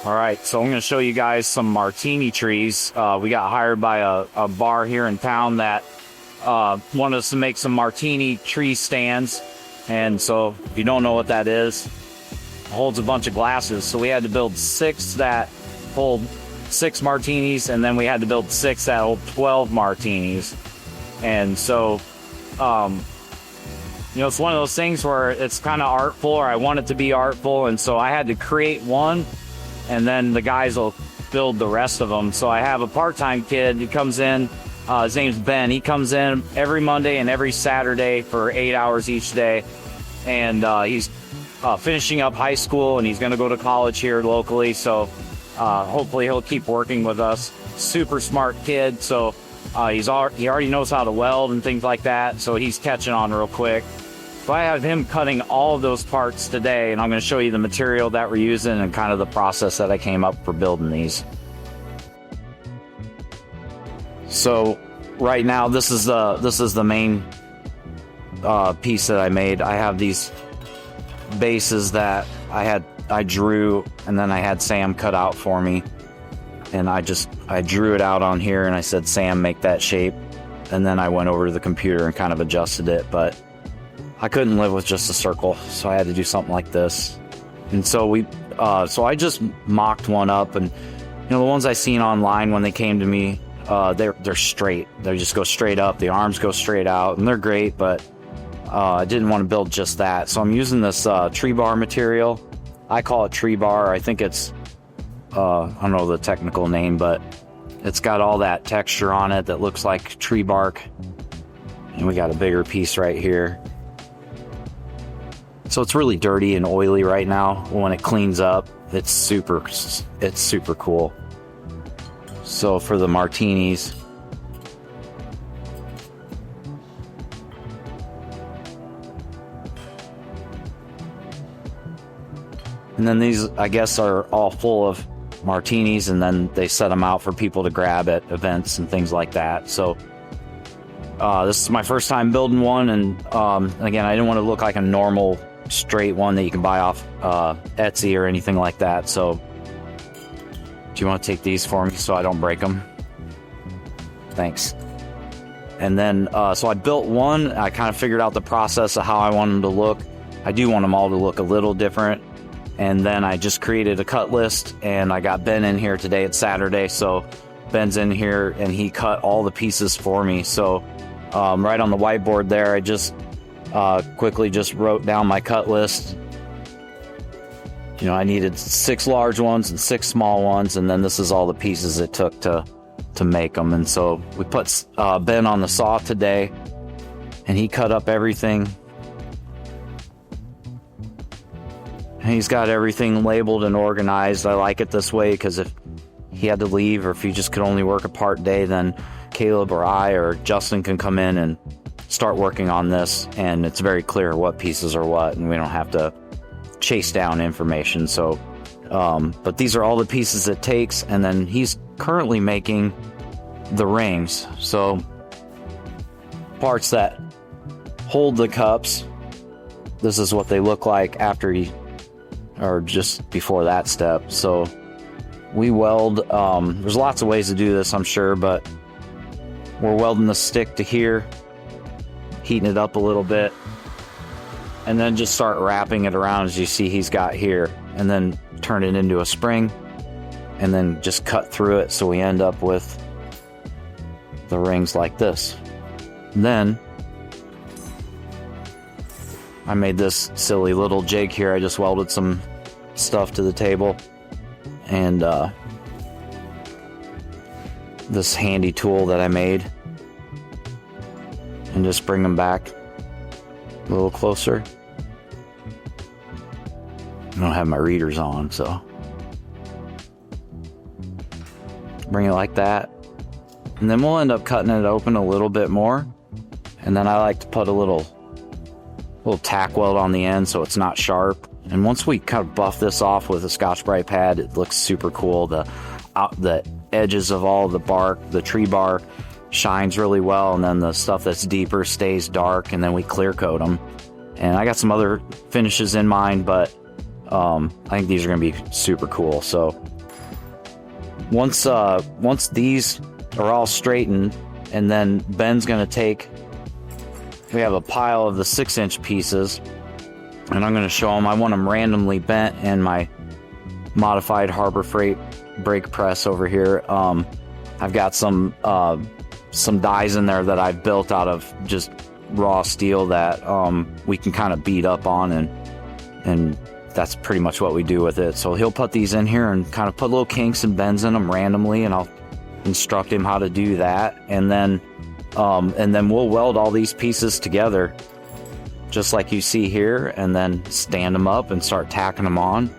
All right, so I'm going to show you guys some Martini trees. We got hired by a bar here in town that wanted us to make some Martini tree stands. And so if you don't know what that is, it holds a bunch of glasses. So we had to build 6 that hold 6 martinis, and then we had to build 6 that hold 12 martinis. And so, it's one of those things where it's kind of artful, or I want it to be artful. And so I had to create one, and then the guys will build the rest of them. So I have a part-time kid who comes in. His name's Ben. He comes in every Monday and every Saturday for 8 hours each day. And he's finishing up high school, and he's going to go to college here locally. So hopefully he'll keep working with us. Super smart kid. So he already knows how to weld and things like that. So he's catching on real quick. So I have him cutting all of those parts today, and I'm going to show you the material that we're using and kind of the process that I came up for building these. So right now, this is the main piece that I made. I have these bases that I drew, and then I had Sam cut out for me, and I drew it out on here, and I said, Sam, make that shape, and then I went over to the computer and kind of adjusted it, but I couldn't live with just a circle, so I had to do something like this. And so so I just mocked one up, and the ones I seen online when they came to me, they're straight. They just go straight up. The arms go straight out, and they're great, but I didn't want to build just that. So I'm using this tree bar material. I call it tree bar. I think it's I don't know the technical name, but it's got all that texture on it that looks like tree bark. And we got a bigger piece right here. So it's really dirty and oily right now. When it cleans up, it's super cool. So for the martinis, and then these, I guess, are all full of martinis, and then they set them out for people to grab at events and things like that. So this is my first time building one, and again, I didn't want to look like a normal straight one that you can buy off Etsy or anything like that. So do you want to take these for me so I don't break them? Thanks. And then so I built one. I kind of figured out the process of how I want them to look. I do want them all to look a little different. And then I just created a cut list, and I got Ben in here today. It's Saturday, so Ben's in here, and he cut all the pieces for me. So right on the whiteboard there, I just quickly just wrote down my cut list. I needed 6 large ones and 6 small ones, and then this is all the pieces it took to make them. And so we put Ben on the saw today, and he cut up everything. And he's got everything labeled and organized. I like it this way because if he had to leave, or if he just could only work a part day, then Caleb or I or Justin can come in and start working on this, and it's very clear what pieces are what, and we don't have to chase down information. So but these are all the pieces it takes, and then he's currently making the rings. So parts that hold the cups, this is what they look like after or just before that step. So we weld, there's lots of ways to do this, I'm sure, but we're welding the stick to here, heating it up a little bit, and then just start wrapping it around as you see he's got here, and then turn it into a spring, and then just cut through it so we end up with the rings like this. And then I made this silly little jig here. I just welded some stuff to the table, and this handy tool that I made, and just bring them back a little closer. I don't have my readers on, so bring it like that, and then we'll end up cutting it open a little bit more, and then I like to put a little tack weld on the end so it's not sharp. And once we kind of buff this off with a Scotch-Brite pad, it looks super cool. The edges of all the bark, the tree bark, shines really well, and then the stuff that's deeper stays dark, and then we clear coat them. And I got some other finishes in mind, but I think these are going to be super cool. So once these are all straightened, and then Ben's gonna take, we have a pile of the 6-inch pieces, and I'm gonna show him. I want them randomly bent in my modified Harbor Freight brake press over here. I've got some dies in there that I've built out of just raw steel that we can kind of beat up on, and that's pretty much what we do with it. So he'll put these in here and kind of put little kinks and bends in them randomly, and I'll instruct him how to do that, and then we'll weld all these pieces together just like you see here, and then stand them up and start tacking them on,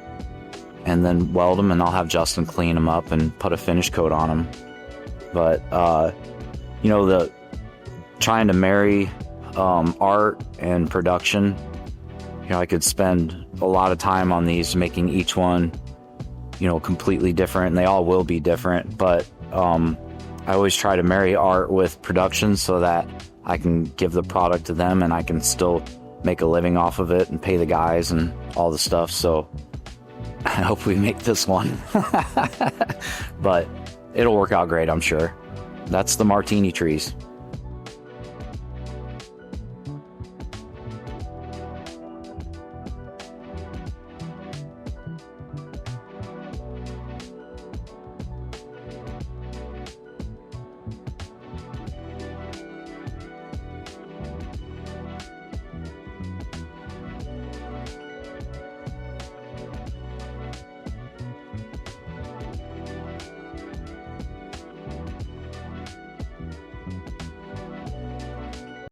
and then weld them, and I'll have Justin clean them up and put a finish coat on them. But you know, the trying to marry art and production, you know, I could spend a lot of time on these, making each one, you know, completely different, and they all will be different, but I always try to marry art with production so that I can give the product to them and I can still make a living off of it and pay the guys and all the stuff. So I hope we make this one. But it'll work out great, I'm sure. That's the Martini trees.